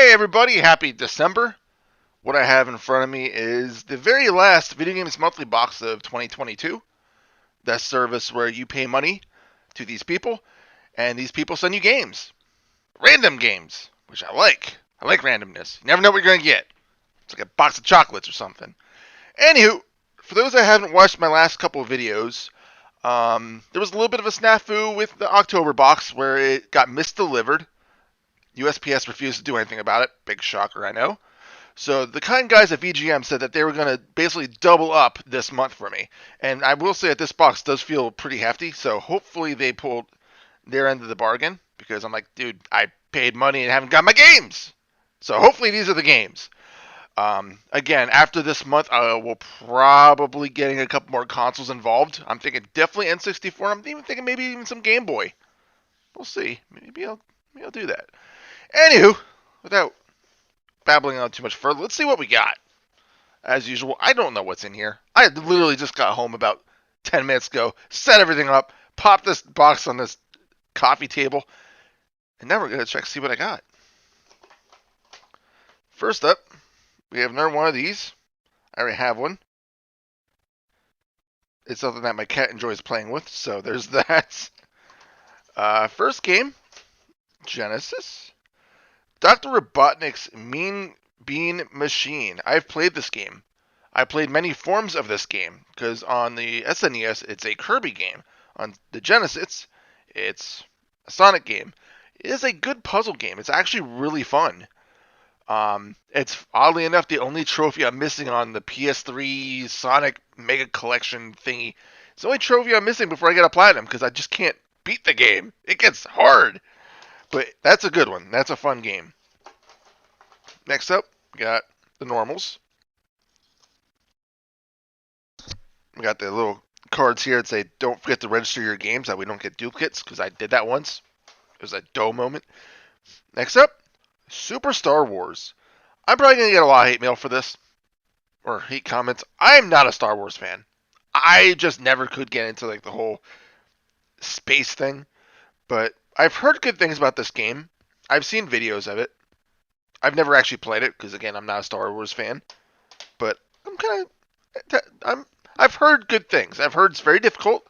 Hey everybody, happy December. What I have in front of me is the very last Video Games Monthly box of 2022. That service where you pay money to these people, and these people send you games. Random games, which I like. I like randomness. You never know what you're going to get. It's like a box of chocolates or something. Anywho, for those that haven't watched my last couple of videos, there was a little bit of a snafu with the October box where it got misdelivered. USPS refused to do anything about it. Big shocker, I know. So the kind guys at VGM said that they were going to basically double up this month for me. And I will say that this box does feel pretty hefty, so hopefully they pulled their end of the bargain, because I'm like, dude, I paid money and haven't got my games. So hopefully these are the games. Again, after this month, I will probably getting a couple more consoles involved. I'm thinking definitely N64. I'm even thinking maybe even some Game Boy. We'll see. Maybe I'll do that. Anywho, without babbling on too much further, let's see what we got. As usual, I don't know what's in here. I literally just got home about 10 minutes ago, set everything up, popped this box on this coffee table, and now we're going to check to see what I got. First up, we have another one of these. I already have one. It's something that my cat enjoys playing with, so there's that. First game, Genesis. Dr. Robotnik's Mean Bean Machine. I've played this game. I played many forms of this game, because on the SNES, it's a Kirby game. On the Genesis, it's a Sonic game. It is a good puzzle game. It's actually really fun. It's oddly enough the only trophy I'm missing on the PS3 Sonic Mega Collection thingy. It's the only trophy I'm missing before I get a platinum, because I just can't beat the game. It gets hard. But that's a good one. That's a fun game. Next up, we got the normals. We got the little cards here that say, don't forget to register your games, that we don't get duplicates, because I did that once. It was a dough moment. Next up, Super Star Wars. I'm probably going to get a lot of hate mail for this, or hate comments. I'm not a Star Wars fan. I just never could get into like the whole space thing. But I've heard good things about this game. I've seen videos of it. I've never actually played it because again, I'm not a Star Wars fan. But I've heard good things. I've heard it's very difficult,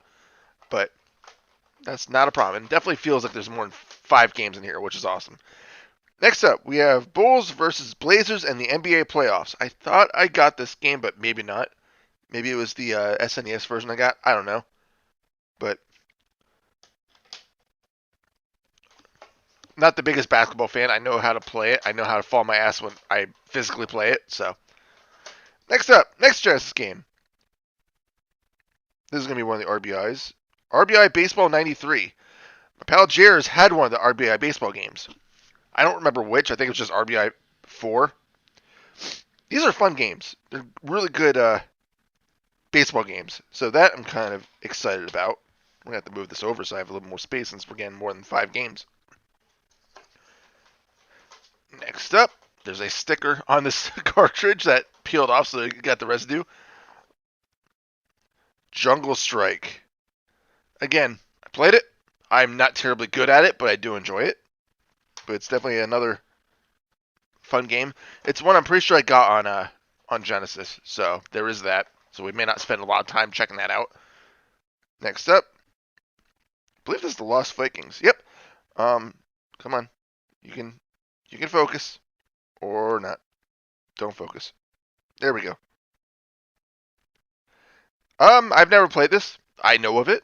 but that's not a problem. It definitely feels like there's more than 5 games in here, which is awesome. Next up, we have Bulls versus Blazers and the NBA playoffs. I thought I got this game, but maybe not. Maybe it was the SNES version I got. I don't know. But not the biggest basketball fan. I know how to play it. I know how to fall my ass when I physically play it. So, next up, next Genesis game. This is going to be one of the RBIs. RBI Baseball 93. My pal Jair's had one of the RBI baseball games. I don't remember which. I think it was just RBI 4. These are fun games. They're really good baseball games. So that I'm kind of excited about. I'm going to have to move this over so I have a little more space since we're getting more than 5 games. Next up, there's a sticker on this cartridge that peeled off so you got the residue. Jungle Strike. Again, I played it. I'm not terribly good at it, but I do enjoy it. But it's definitely another fun game. It's one I'm pretty sure I got on Genesis, so there is that. So we may not spend a lot of time checking that out. Next up, I believe this is the Lost Vikings. Yep. Come on, you can focus or not. Don't focus. There we go. I've never played this. I know of it.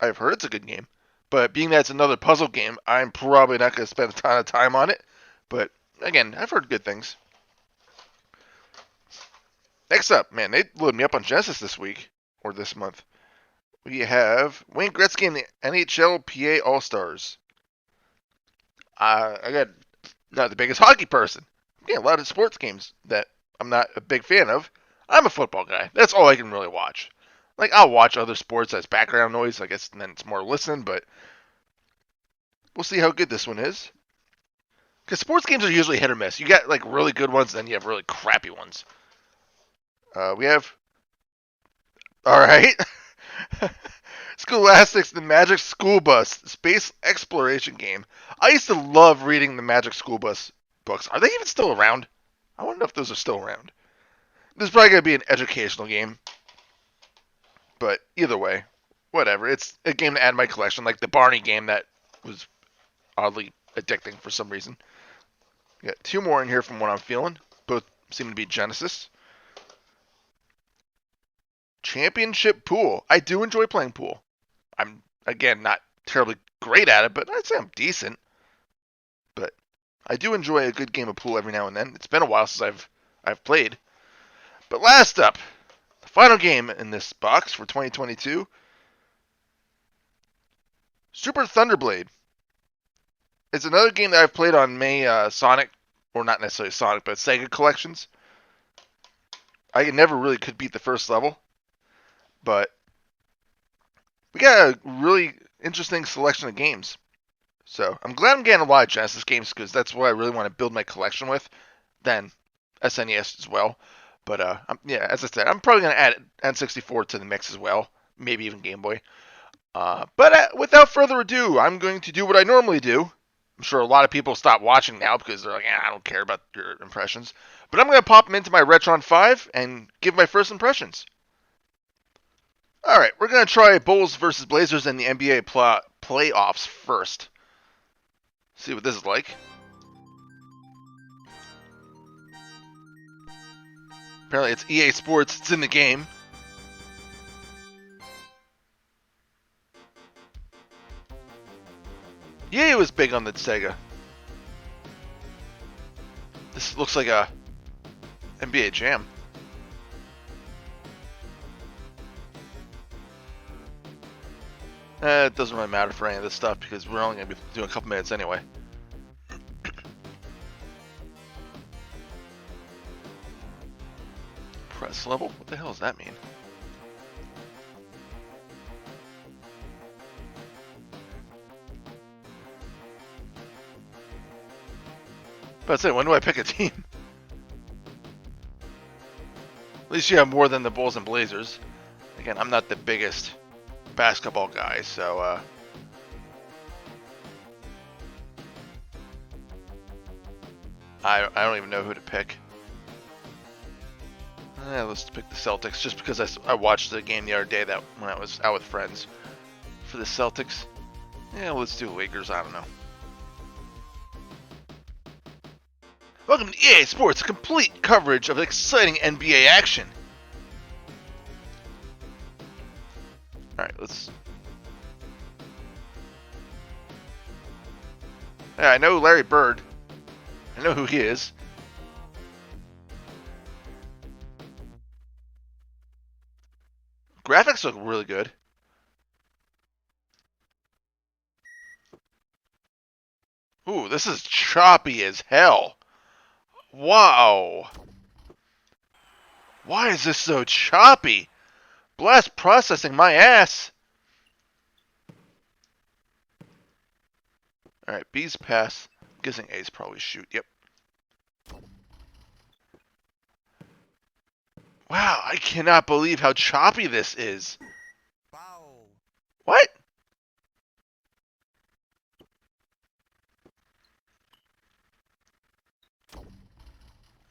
I've heard it's a good game. But being that it's another puzzle game, I'm probably not going to spend a ton of time on it. But again, I've heard good things. Next up, man, they loaded me up on Genesis this week, or this month. We have Wayne Gretzky and the NHL PA All-Stars. Again, not the biggest hockey person. Yeah, a lot of sports games that I'm not a big fan of. I'm a football guy. That's all I can really watch. Like, I'll watch other sports as background noise, I guess, and then it's more listen, but we'll see how good this one is. Because sports games are usually hit or miss. You got, like, really good ones, then you have really crappy ones. We have... Alright. Scholastic's The Magic School Bus Space Exploration Game. I used to love reading the Magic School Bus books. Are they even still around? I wonder if those are still around. This is probably going to be an educational game. But either way, whatever. It's a game to add to my collection, like the Barney game that was oddly addicting for some reason. Got two more in here from what I'm feeling. Both seem to be Genesis. Championship Pool. I do enjoy playing pool. I'm, again, not terribly great at it, but I'd say I'm decent. But I do enjoy a good game of pool every now and then. It's been a while since I've played. But last up, the final game in this box for 2022, Super Thunderblade. It's another game that I've played on May Sonic, or not necessarily Sonic, but Sega collections. I never really could beat the first level, but we got a really interesting selection of games. So I'm glad I'm getting a lot of Genesis games because that's what I really want to build my collection with. Then SNES as well. But yeah, as I said, I'm probably going to add N64 to the mix as well. Maybe even Game Boy. But without further ado, I'm going to do what I normally do. I'm sure a lot of people stop watching now because they're like, I don't care about your impressions. But I'm going to pop them into my Retron 5 and give my first impressions. All right, we're going to try Bulls versus Blazers in the NBA playoffs first. See what this is like. Apparently it's EA Sports. It's in the game. EA was big on the Sega. This looks like a NBA Jam. It doesn't really matter for any of this stuff because we're only going to be doing a couple minutes anyway. Press level? What the hell does that mean? But say, when do I pick a team? At least you have more than the Bulls and Blazers. Again, I'm not the biggest basketball guy, so I don't even know who to pick. Let's pick the Celtics, just because I watched the game the other day that when I was out with friends. For the Celtics, yeah, let's do Lakers. I don't know. Welcome to EA Sports, complete coverage of exciting NBA action. Alright, let's... Yeah, I know Larry Bird. I know who he is. Graphics look really good. Ooh, this is choppy as hell. Wow. Why is this so choppy? Blast processing my ass. Alright, B's pass. I'm guessing A's probably shoot. Yep. Wow, I cannot believe how choppy this is. Wow. What?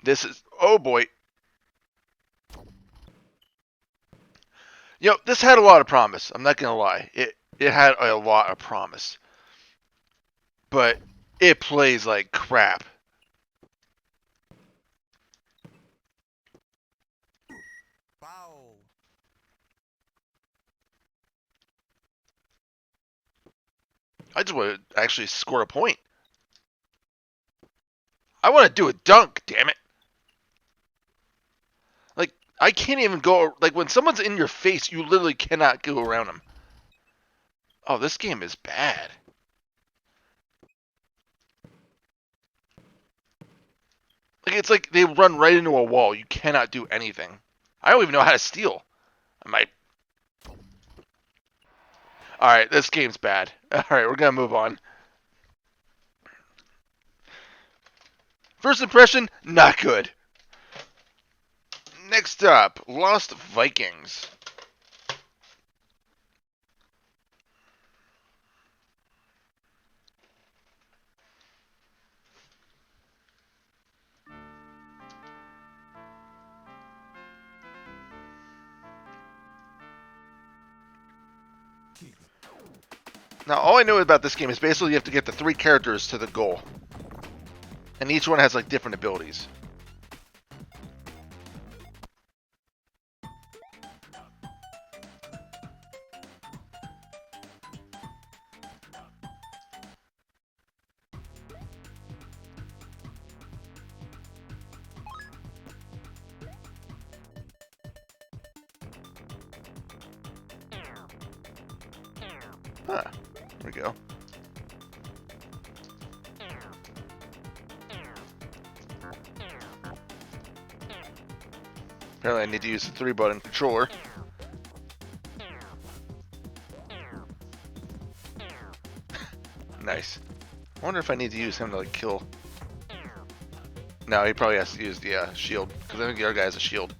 This is... Oh, boy. You know, this had a lot of promise. I'm not going to lie. It had a lot of promise. But it plays like crap. Wow. I just want to actually score a point. I want to do a dunk, damn it. Like, I can't even go... Like, when someone's in your face, you literally cannot go around them. Oh, this game is bad. Like, it's like they run right into a wall. You cannot do anything. I don't even know how to steal. I might... Alright, this game's bad. Alright, we're gonna move on. First impression, not good. Next up, Lost Vikings. Now, all I know about this game is basically you have to get the 3 characters to the goal. And each one has, like, different abilities. Huh. There we go. Apparently I need to use the 3-button controller. Nice. I wonder if I need to use him to, like, kill... No, he probably has to use the shield, because I think the other guy has a shield.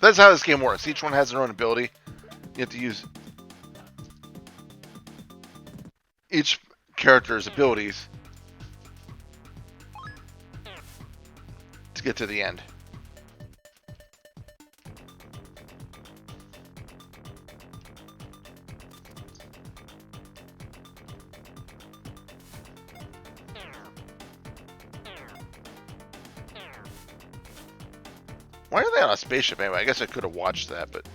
That's how this game works. Each one has their own ability. You have to use each character's abilities to get to the end. Why are they on a spaceship anyway? I guess I could have watched that, but...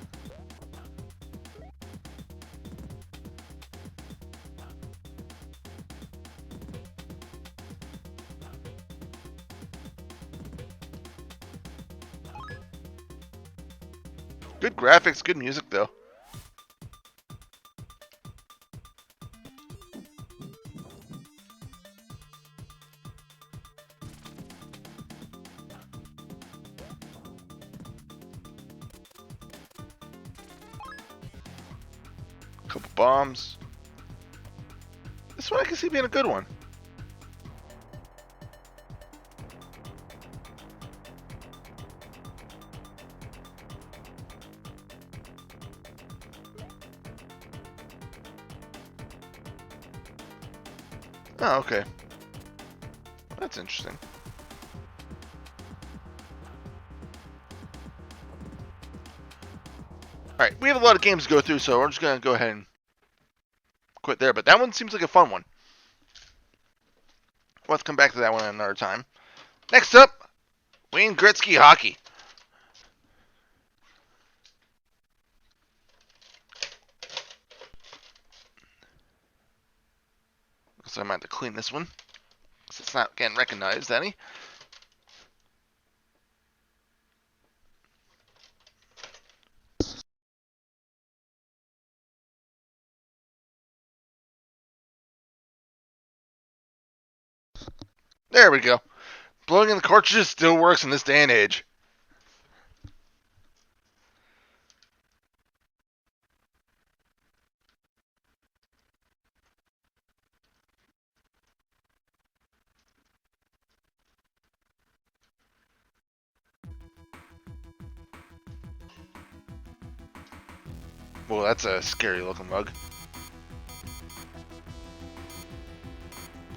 Good graphics, good music, though. Couple bombs. This one I can see being a good one. Oh, okay. That's interesting. Alright, we have a lot of games to go through, so we're just going to go ahead and quit there. But that one seems like a fun one. Let's come back to that one another time. Next up, Wayne Gretzky Hockey. So I might have to clean this one, because it's not getting recognized any. There we go. Blowing in the cartridges still works in this day and age. Well, that's a scary looking mug.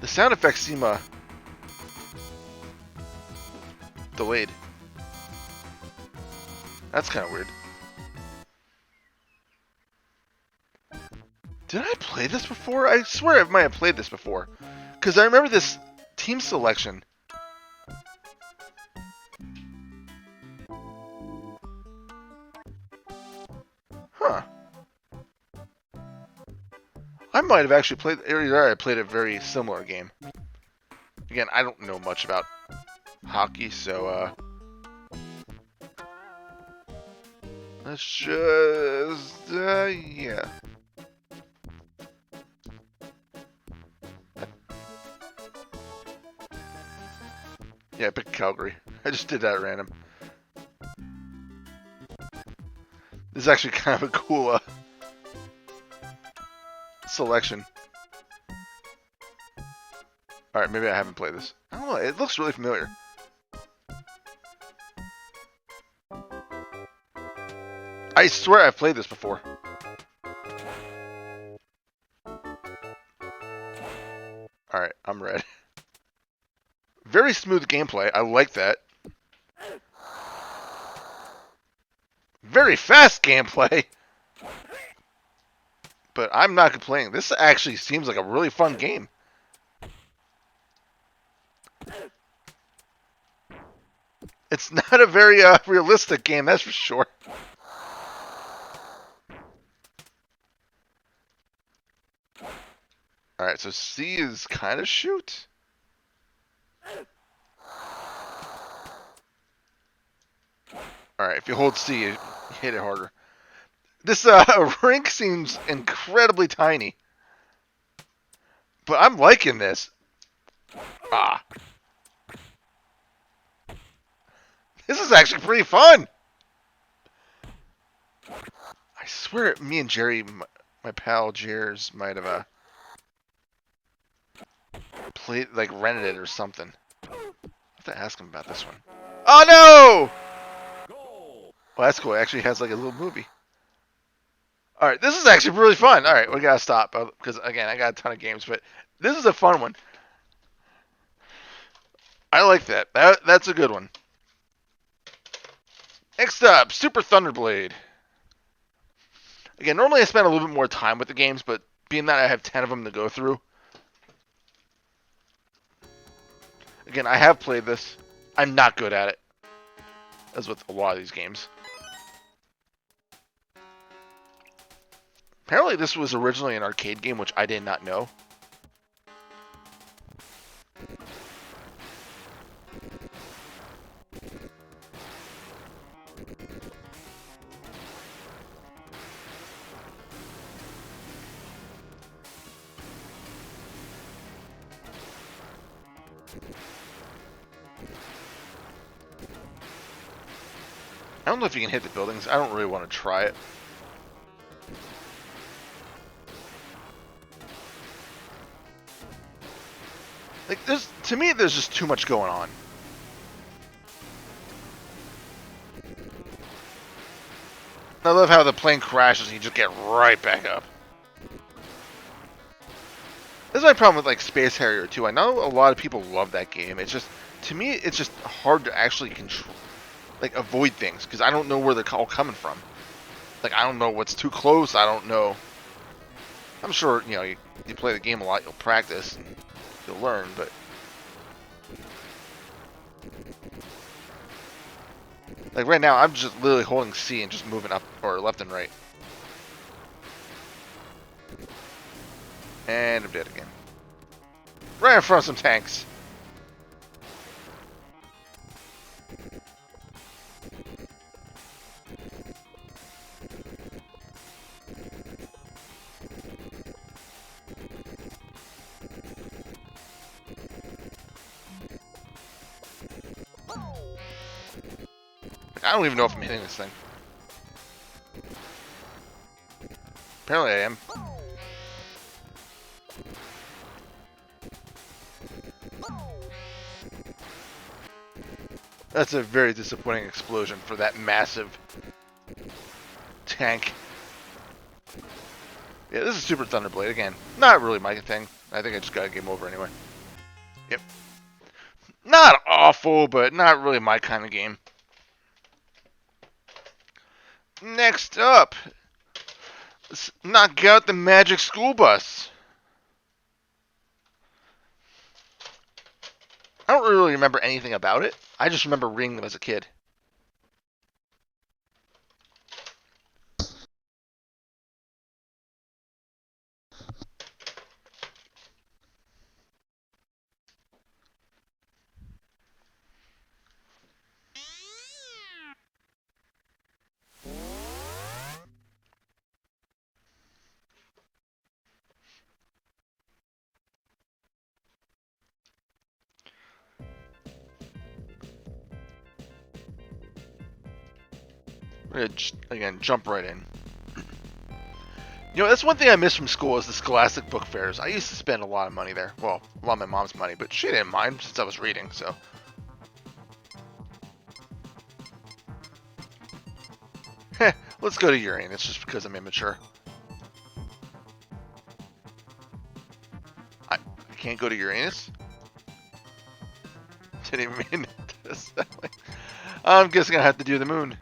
The sound effects seem delayed. That's kind of weird. Did I play this before? I swear I might have played this before. Because I remember this team selection. Huh. I might have actually played, or I played a very similar game. Again, I don't know much about hockey, so let's just, yeah. Yeah, pick Calgary. I just did that at random. This is actually kind of a cool selection. Alright, maybe I haven't played this. I don't know, it looks really familiar. I swear I've played this before. Alright, I'm ready. Very smooth gameplay. I like that. Very fast gameplay. But I'm not complaining. This actually seems like a really fun game. It's not a very realistic game, that's for sure. Alright, so C is kind of shoot. Alright, if you hold C, you hit it harder. This rink seems incredibly tiny. But I'm liking this. Ah. This is actually pretty fun. I swear me and Jerry, my pal Jers, might have played, like, rented it or something. I have to ask him about this one. Oh no! Well, that's cool. It actually has like a little movie. Alright, this is actually really fun. Alright, we gotta stop. Because, again, I got a ton of games, but this is a fun one. I like that. That's a good one. Next up, Super Thunderblade. Again, normally I spend a little bit more time with the games, but being that I have 10 of them to go through. Again, I have played this. I'm not good at it. As with a lot of these games. Apparently this was originally an arcade game, which I did not know. I don't know if you can hit the buildings. I don't really want to try it. Like, to me, there's just too much going on. I love how the plane crashes and you just get right back up. This is my problem with, like, Space Harrier 2. I know a lot of people love that game. It's just, to me, it's just hard to actually control, like, avoid things, because I don't know where they're all coming from. Like, I don't know what's too close. I don't know. I'm sure, you know, you play the game a lot, you'll practice, and you'll learn, but... Like, right now, I'm just literally holding C and just moving up, or left and right. And I'm dead again. Right in front of some tanks. I don't even know if I'm hitting this thing. Apparently I am. That's a very disappointing explosion for that massive tank. Yeah, this is Super Thunderblade again. Not really my thing. I think I just got a game over anyway. Yep. Not awful, but not really my kind of game. Next up, let's knock out the Magic School Bus. I don't really remember anything about it. I just remember reading them as a kid. We're gonna, again, jump right in. You know, that's one thing I miss from school is the Scholastic book fairs. I used to spend a lot of money there. Well, a lot of my mom's money, but she didn't mind since I was reading, so. Heh, let's go to Uranus just because I'm immature. I can't go to Uranus? Didn't even mean this. I'm guessing I have to do the moon.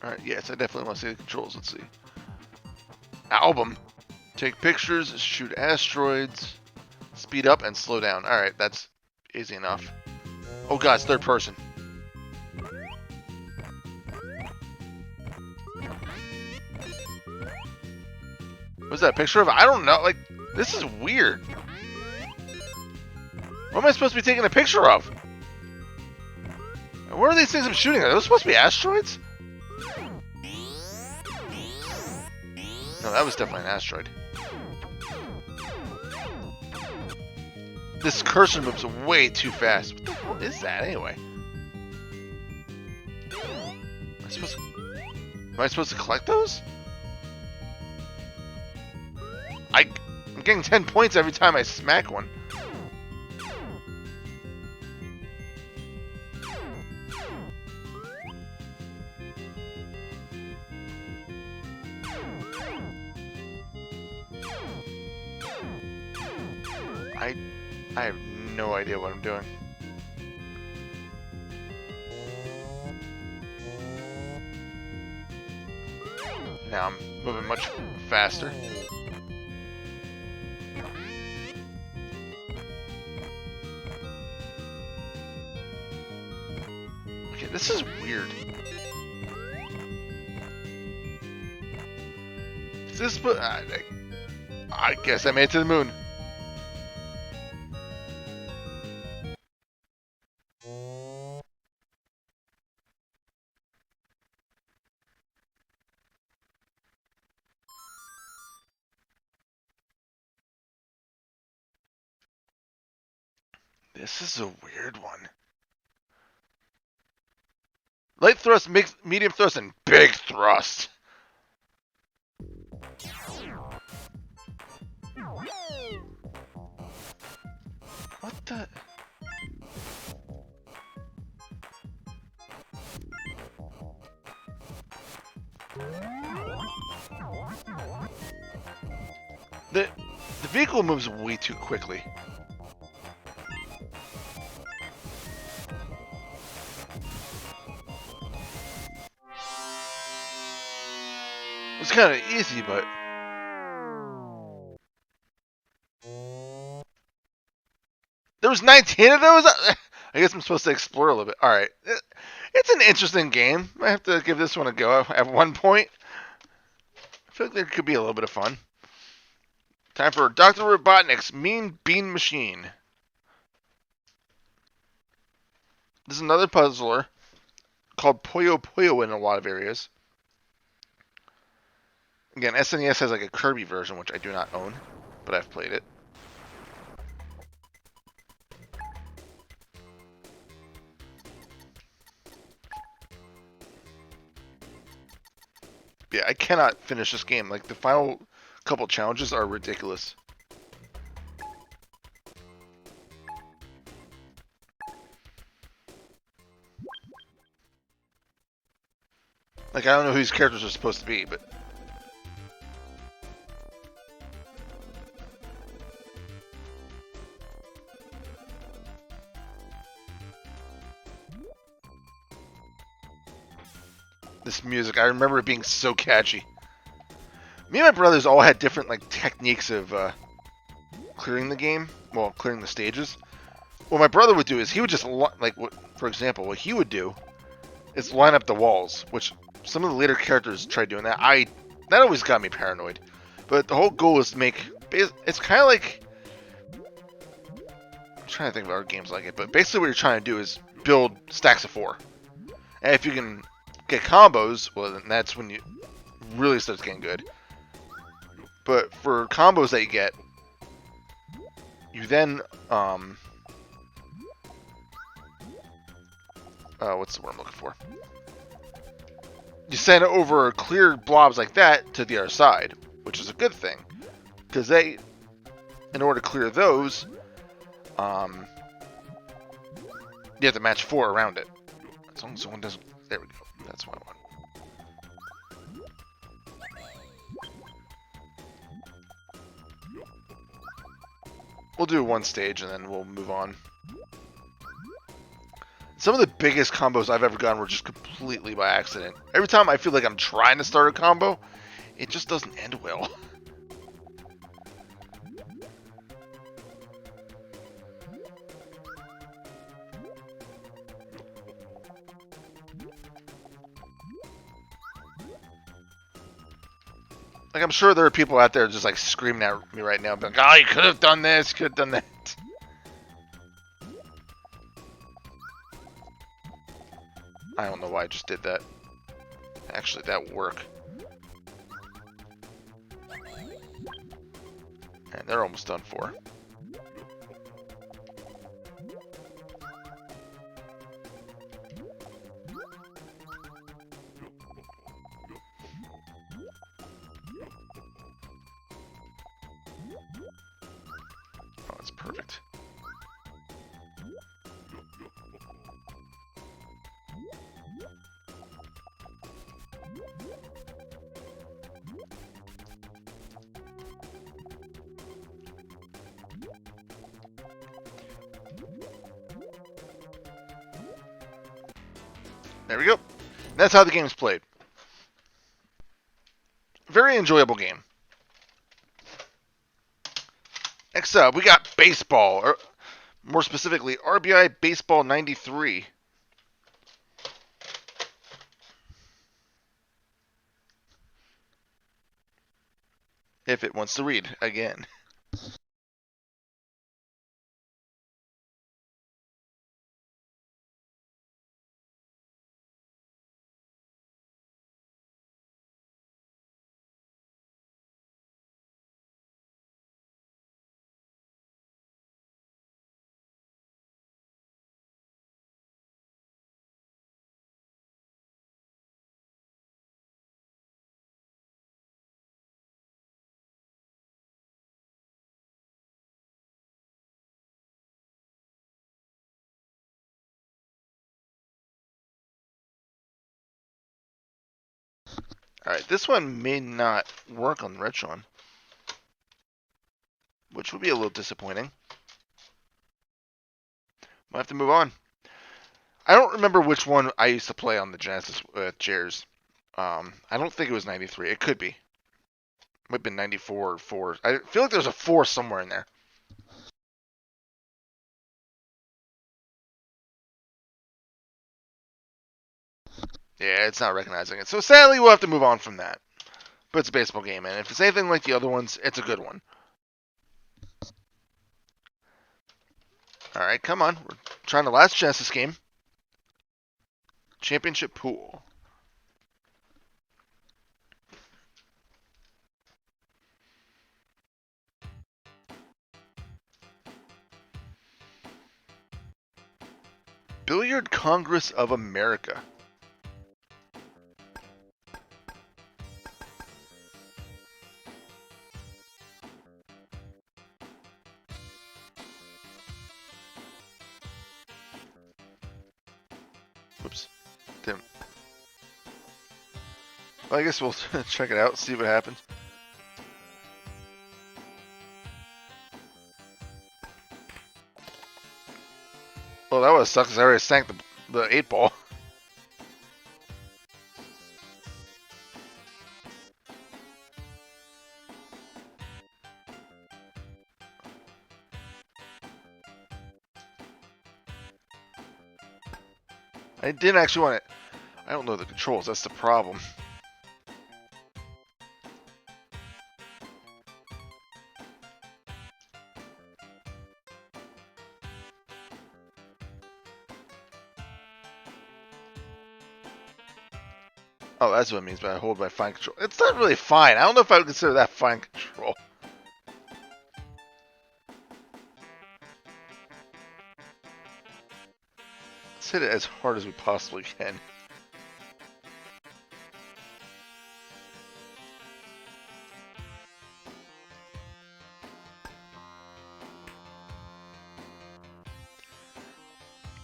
Alright, yes, I definitely want to see the controls. Let's see. Album. Take pictures, shoot asteroids, speed up, and slow down. Alright, that's easy enough. Oh god, it's third person. What's that picture of? I don't know. Like, this is weird. What am I supposed to be taking a picture of? Where are these things I'm shooting at? Are those supposed to be asteroids? No, that was definitely an asteroid. This cursor moves way too fast. What the hell is that anyway? Am I supposed to collect those? I'm getting 10 points every time I smack one. I have no idea what I'm doing. Now I'm moving much faster. Okay, this is weird. Is this? I guess I made it to the moon. This is a weird one. Light thrust, medium thrust, and big thrust. What the? The vehicle moves way too quickly. It's kind of easy, but there was 19 of those. I guess I'm supposed to explore a little bit. All right, it's an interesting game. I have to give this one a go. At one point, I feel like there could be a little bit of fun. Time for Dr. Robotnik's Mean Bean Machine. This is another puzzler called Puyo Puyo in a lot of areas. Again, SNES has like a Kirby version, which I do not own, but I've played it. Yeah, I cannot finish this game. Like, the final couple challenges are ridiculous. Like, I don't know who these characters are supposed to be, but... this music, I remember it being so catchy. Me and my brothers all had different like techniques of clearing the game, well, clearing the stages. What my brother would do is he would just like, for example, what he would do is line up the walls, which some of the later characters tried doing that. That always got me paranoid. But the whole goal is to make, it's kind of like, I'm trying to think of other games like it, but basically what you're trying to do is build stacks of 4. And if you can get combos, well, then that's when you really starts getting good. But for combos that you get, you then what's the word I'm looking for? You send over clear blobs like that to the other side, which is a good thing. Because they, in order to clear those, you have to match 4 around it. As long as someone doesn't... There we go. That's what I want. We'll do one stage and then we'll move on. Some of the biggest combos I've ever gotten were just completely by accident. Every time I feel like I'm trying to start a combo, it just doesn't end well. Like, I'm sure there are people out there just like screaming at me right now, like, oh, you could have done this, could have done that. I don't know why I just did that. Actually, that work. And they're almost done for. Oh, that's perfect. There we go. That's how the game is played. Very enjoyable game. Next up, we got baseball, or more specifically, RBI Baseball 93. If it wants to read again. Alright, this one may not work on the Retron, which would be a little disappointing. We'll have to move on. I don't remember which one I used to play on the Genesis with chairs. I don't think it was 93. It could be. Might have been 94 or 4. I feel like there's a 4 somewhere in there. Yeah, it's not recognizing it. So sadly, we'll have to move on from that. But it's a baseball game, and if it's anything like the other ones, it's a good one. Alright, come on. We're trying the last Genesis game. Championship Pool. Billiard Congress of America. Whoops. Didn't. Well, I guess we'll check it out, see what happens. Well, that would have sucked because I already sank the 8-ball. I didn't actually want it. I don't know the controls, that's the problem. Oh, that's what it means by I hold my fine control. It's not really fine. I don't know if I would consider that fine control. Let's hit it as hard as we possibly can.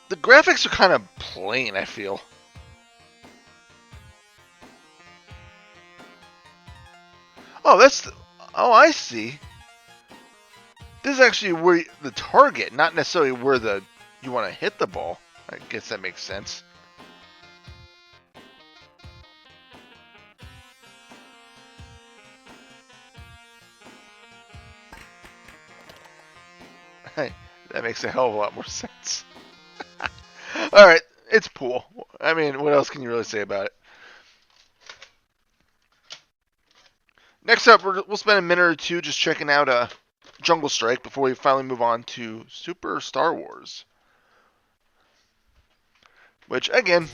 The graphics are kind of plain, I feel. Oh, oh, I see. This is actually where the target, not necessarily where you want to hit the ball. I guess that makes sense. That makes a hell of a lot more sense. All right, it's pool. I mean, what else can you really say about it? Next up, we'll spend a minute or two just checking out Jungle Strike before we finally move on to Super Star Wars. Which, again,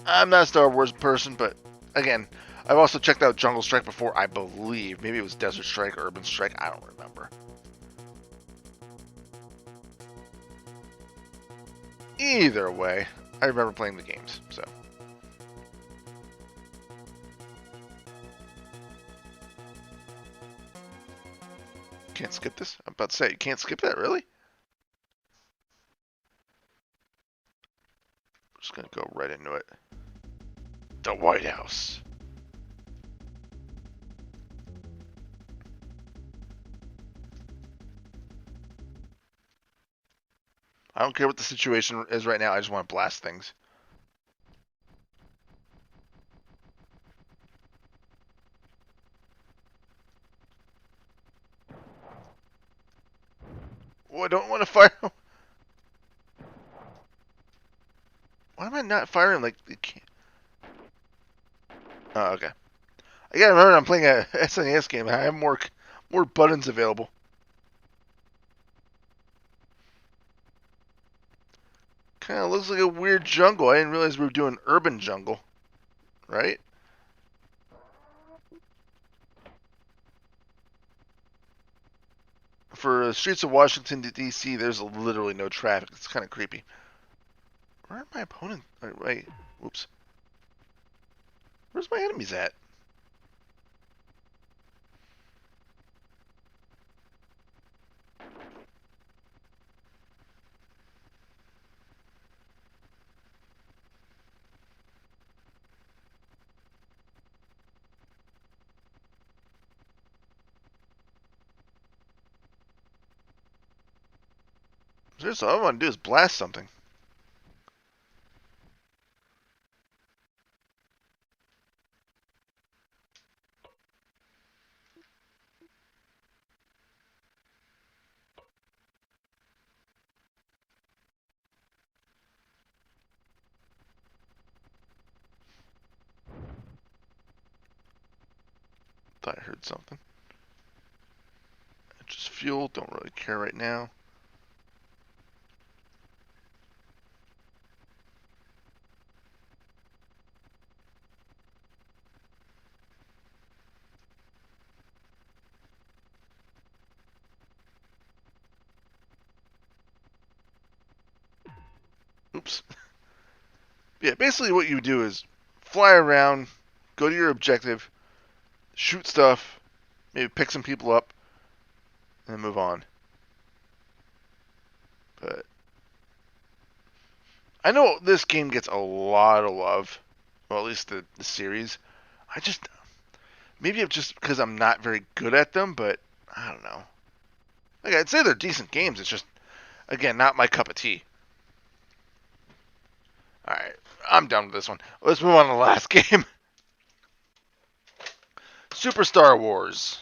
I'm not a Star Wars person, but again, I've also checked out Jungle Strike before, I believe. Maybe it was Desert Strike or Urban Strike, I don't remember. Either way, I remember playing the games, so. Can't skip this? I'm about to say, you can't skip that, really? I'm just gonna go right into it. The White House. I don't care what the situation is right now, I just want to blast things. Oh, I don't want to fire. Why am I not firing like the can't? Oh, okay. I gotta remember I'm playing a SNES game. I have more buttons available. Kind of looks like a weird jungle. I didn't realize we were doing urban jungle, right? For streets of Washington D.C., there's literally no traffic. It's kind of creepy. Where are my opponents? Wait, whoops. Where's my enemies at? Seriously, all I want to do is blast something. Thought I heard something. Just fuel. Don't really care right now. Oops. Yeah, basically what you do is fly around, go to your objective, shoot stuff, maybe pick some people up, and move on. But I know this game gets a lot of love. Well, at least the series. I just maybe it's just because I'm not very good at them, but I don't know. Like I'd say they're decent games. It's just again not my cup of tea. All right, I'm done with this one. Let's move on to the last game. Super Star Wars.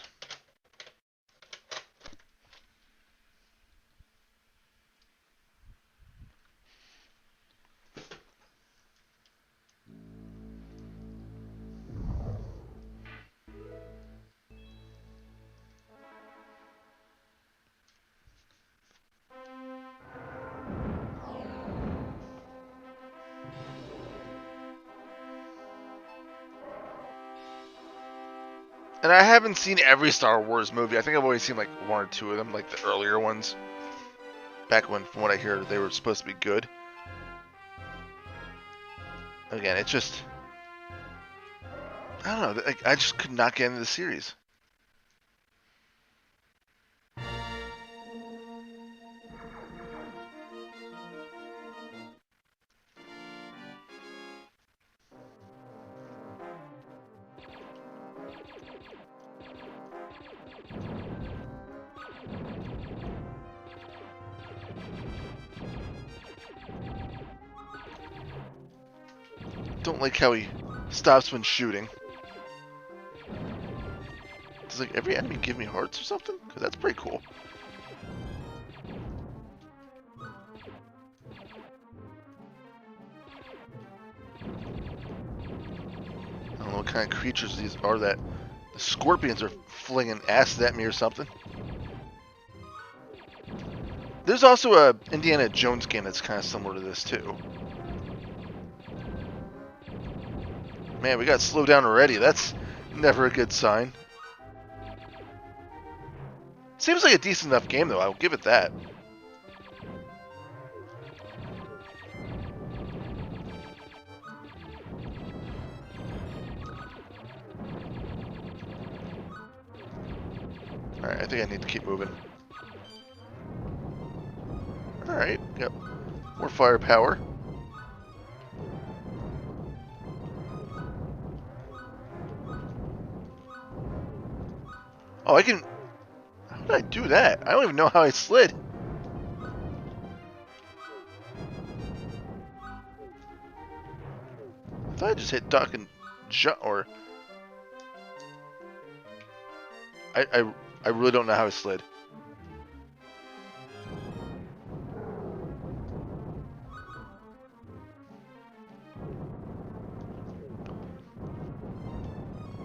And I haven't seen every Star Wars movie. I think I've only seen like one or two of them, like the earlier ones. Back when, from what I hear, they were supposed to be good. Again, it's just I don't know. I just could not get into the series. Don't like how he stops when shooting. Does like every enemy give me hearts or something? Because that's pretty cool. I don't know what kind of creatures these are that the scorpions are flinging acid at me or something. There's also a Indiana Jones game that's kind of similar to this too. Man, we got slowed down already. That's never a good sign. Seems like a decent enough game though, I'll give it that. Alright, I think I need to keep moving. Alright, got more firepower. Oh, I can... How did I do that? I don't even know how I slid. I thought I just hit duck and jump, or... I really don't know how I slid.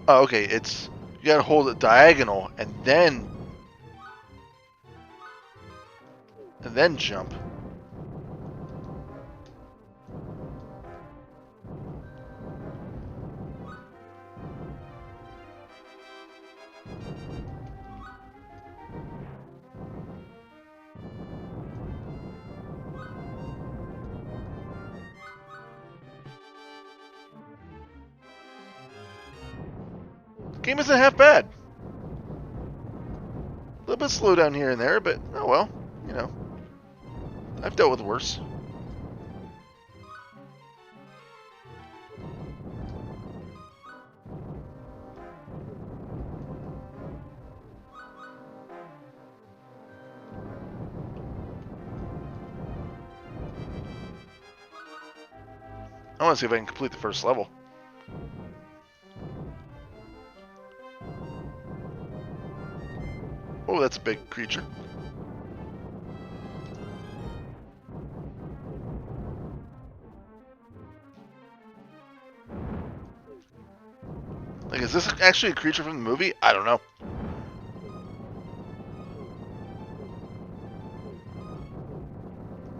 Oh, okay, it's... You gotta hold it diagonal, and then jump. Game isn't half bad. A little bit slow down here and there, but oh well, you know. I've dealt with worse. I want to see if I can complete the first level. Oh, that's a big creature. Like, is this actually a creature from the movie? I don't know.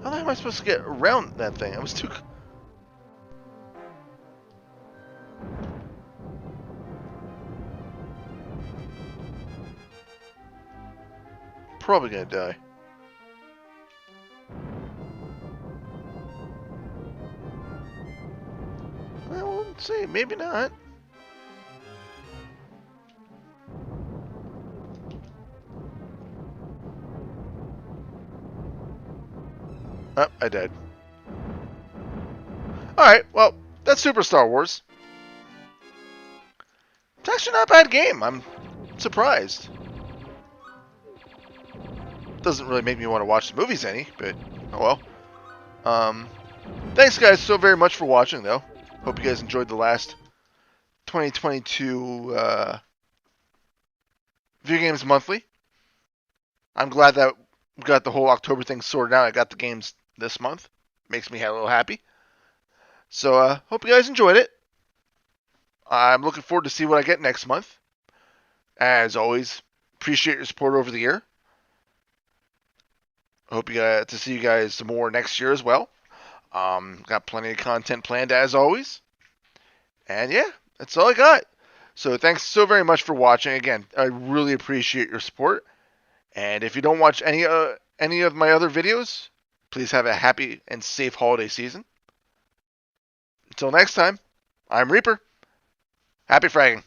How the heck am I supposed to get around that thing? I was too... Probably gonna die. Well, we'll see. Maybe not. Oh, I died. Alright, well, that's Super Star Wars. It's actually not a bad game. I'm surprised. Doesn't really make me want to watch the movies any, but oh well. Thanks guys so very much for watching though. Hope you guys enjoyed the last 2022 Video Games Monthly. I'm glad that we got the whole October thing sorted out. I got the games this month. Makes me a little happy. So hope you guys enjoyed it. I'm looking forward to see what I get next month. As always, appreciate your support over the year. I hope you get to see you guys some more next year as well. Got plenty of content planned as always. And yeah, that's all I got. So thanks so very much for watching. Again, I really appreciate your support. And if you don't watch any of my other videos, please have a happy and safe holiday season. Until next time, I'm Reaper. Happy fragging.